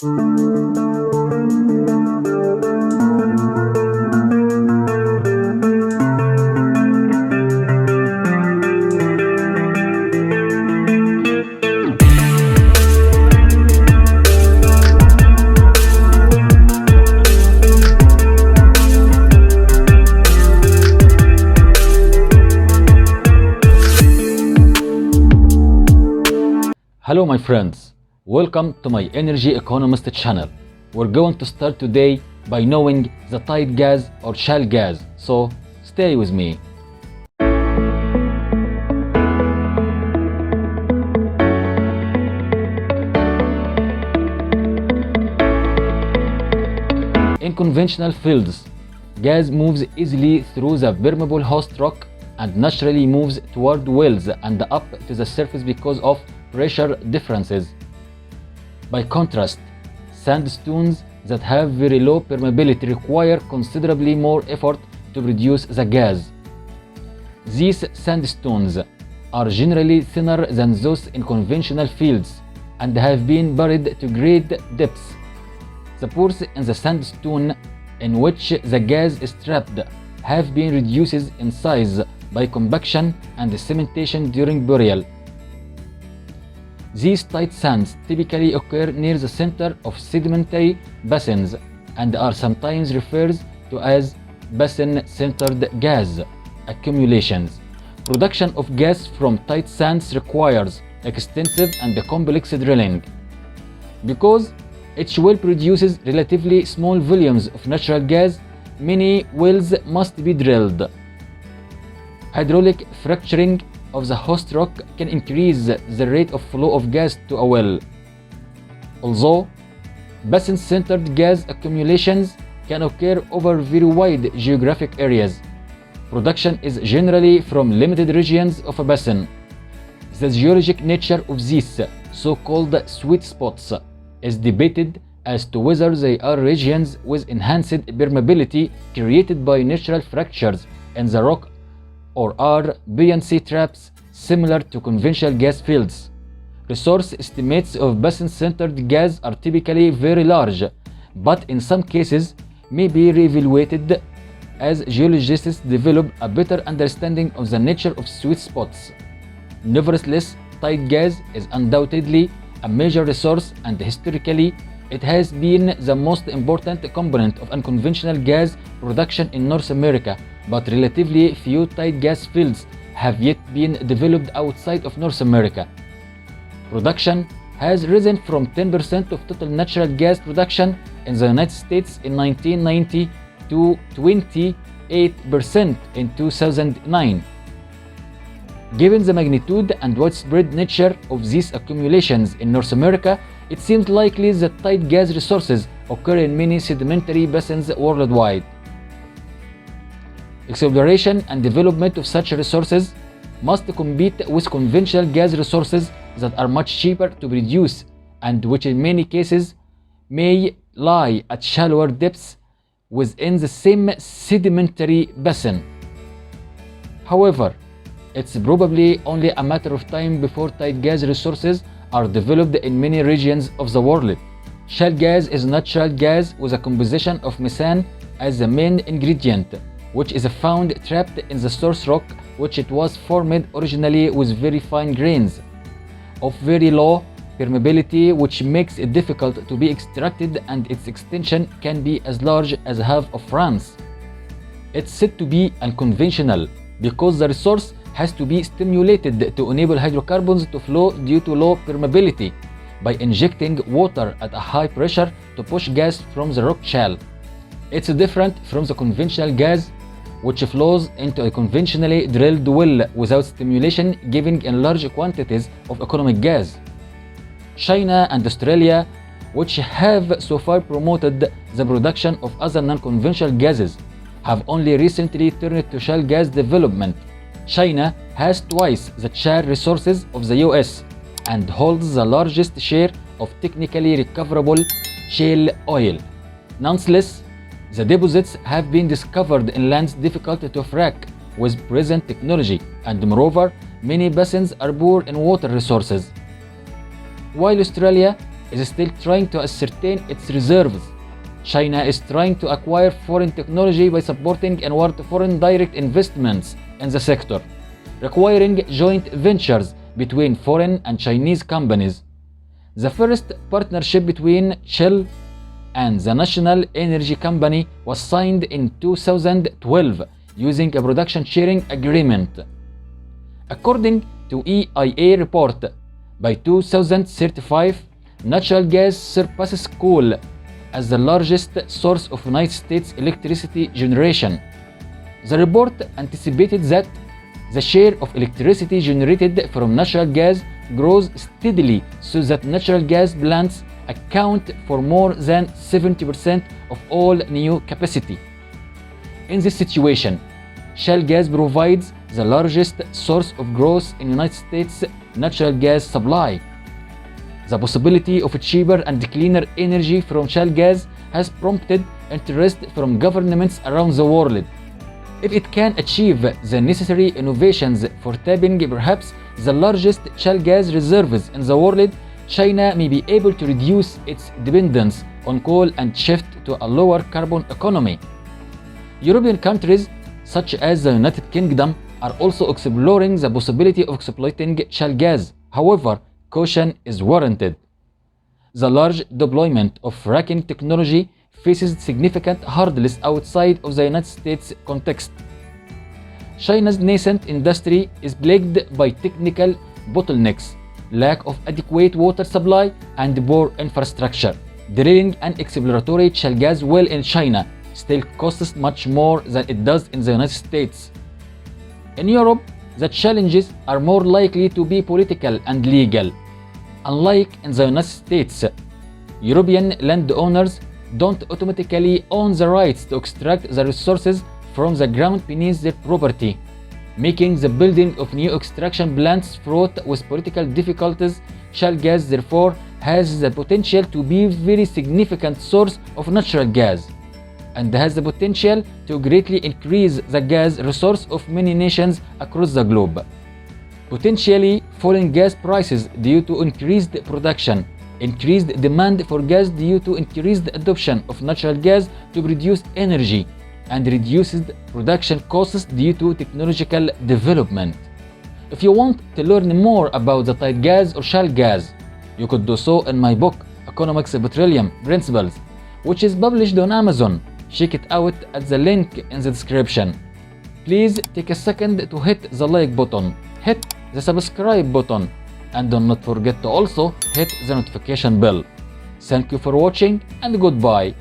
Hello my friends, welcome to my Energy Economist channel. We're going to start today by knowing the tight gas or shale gas, so stay with me. In conventional fields, gas moves easily through the permeable host rock and naturally moves toward wells and up to the surface because of pressure differences. By contrast, sandstones that have very low permeability require considerably more effort to produce the gas. These sandstones are generally thinner than those in conventional fields and have been buried to great depths. The pores in the sandstone in which the gas is trapped have been reduced in size by compaction and cementation during burial. These tight sands typically occur near the center of sedimentary basins and are sometimes referred to as basin-centered gas accumulations. Production of gas from tight sands requires extensive and complex drilling. Because each well produces relatively small volumes of natural gas, many wells must be drilled. Hydraulic fracturing of the host rock can increase the rate of flow of gas to a well. Although basin-centered gas accumulations can occur over very wide geographic areas, production is generally from limited regions of a basin. The geologic nature of these so-called sweet spots is debated as to whether they are regions with enhanced permeability created by natural fractures in the rock or are buoyancy traps similar to conventional gas fields. Resource estimates of basin-centered gas are typically very large, but in some cases may be re-evaluated as geologists develop a better understanding of the nature of sweet spots. Nevertheless, tight gas is undoubtedly a major resource, and historically it has been the most important component of unconventional gas production in North America, but relatively few tight gas fields have yet been developed outside of North America. Production has risen from 10% of total natural gas production in the United States in 1990 to 28% in 2009. Given the magnitude and widespread nature of these accumulations in North America, it seems likely that tight gas resources occur in many sedimentary basins worldwide. Exploration and development of such resources must compete with conventional gas resources that are much cheaper to produce and which in many cases may lie at shallower depths within the same sedimentary basin. However, it's probably only a matter of time before tight gas resources are developed in many regions of the world. Shale gas is natural gas with a composition of methane as the main ingredient, which is found trapped in the source rock, which it was formed originally with very fine grains of very low permeability, which makes it difficult to be extracted, and its extension can be as large as half of France. It's said to be unconventional because the resource has to be stimulated to enable hydrocarbons to flow due to low permeability by injecting water at a high pressure to push gas from the rock shale. It's different from the conventional gas, which flows into a conventionally drilled well without stimulation, giving in large quantities of economic gas. China and Australia, which have so far promoted the production of other non-conventional gases, have only recently turned to shale gas development. China has twice the shale resources of the US and holds the largest share of technically recoverable shale oil. Nonetheless, the deposits have been discovered in lands difficult to frack with present technology, and moreover, many basins are poor in water resources. While Australia is still trying to ascertain its reserves. China is trying to acquire foreign technology by supporting inward foreign direct investments in the sector, requiring joint ventures between foreign and Chinese companies. The first partnership between Shale and the National Energy Company was signed in 2012 using a production sharing agreement. According to EIA report, by 2035, natural gas surpasses coal as the largest source of United States electricity generation. The report anticipated that the share of electricity generated from natural gas grows steadily so that natural gas plants account for more than 70% of all new capacity. In this situation, shale gas provides the largest source of growth in United States natural gas supply. The possibility of cheaper and cleaner energy from shale gas has prompted interest from governments around the world. If it can achieve the necessary innovations for tapping perhaps the largest shale gas reserves in the world, China may be able to reduce its dependence on coal and shift to a lower carbon economy. European countries such as the United Kingdom are also exploring the possibility of exploiting shale gas. However, caution is warranted. The large deployment of fracking technology faces significant hurdles outside of the United States context. China's nascent industry is plagued by technical bottlenecks, lack of adequate water supply, and poor infrastructure. Drilling an exploratory shale gas well in China still costs much more than it does in the United States. In Europe, the challenges are more likely to be political and legal. Unlike in the United States, European landowners don't automatically own the rights to extract the resources from the ground beneath their property, making the building of new extraction plants fraught with political difficulties. Shale gas, therefore, has the potential to be a very significant source of natural gas, and has the potential to greatly increase the gas resource of many nations across the globe. Potentially falling gas prices due to increased production, increased demand for gas due to increased adoption of natural gas to produce energy, and reduced production costs due to technological development. If you want to learn more about the tight gas or shale gas, you could do so in my book, Economics Petroleum Principles, which is published on Amazon. Check it out at the link in the description. Please take a second to hit the like button, hit the subscribe button, and do not forget to also hit the notification bell. Thank you for watching, and goodbye.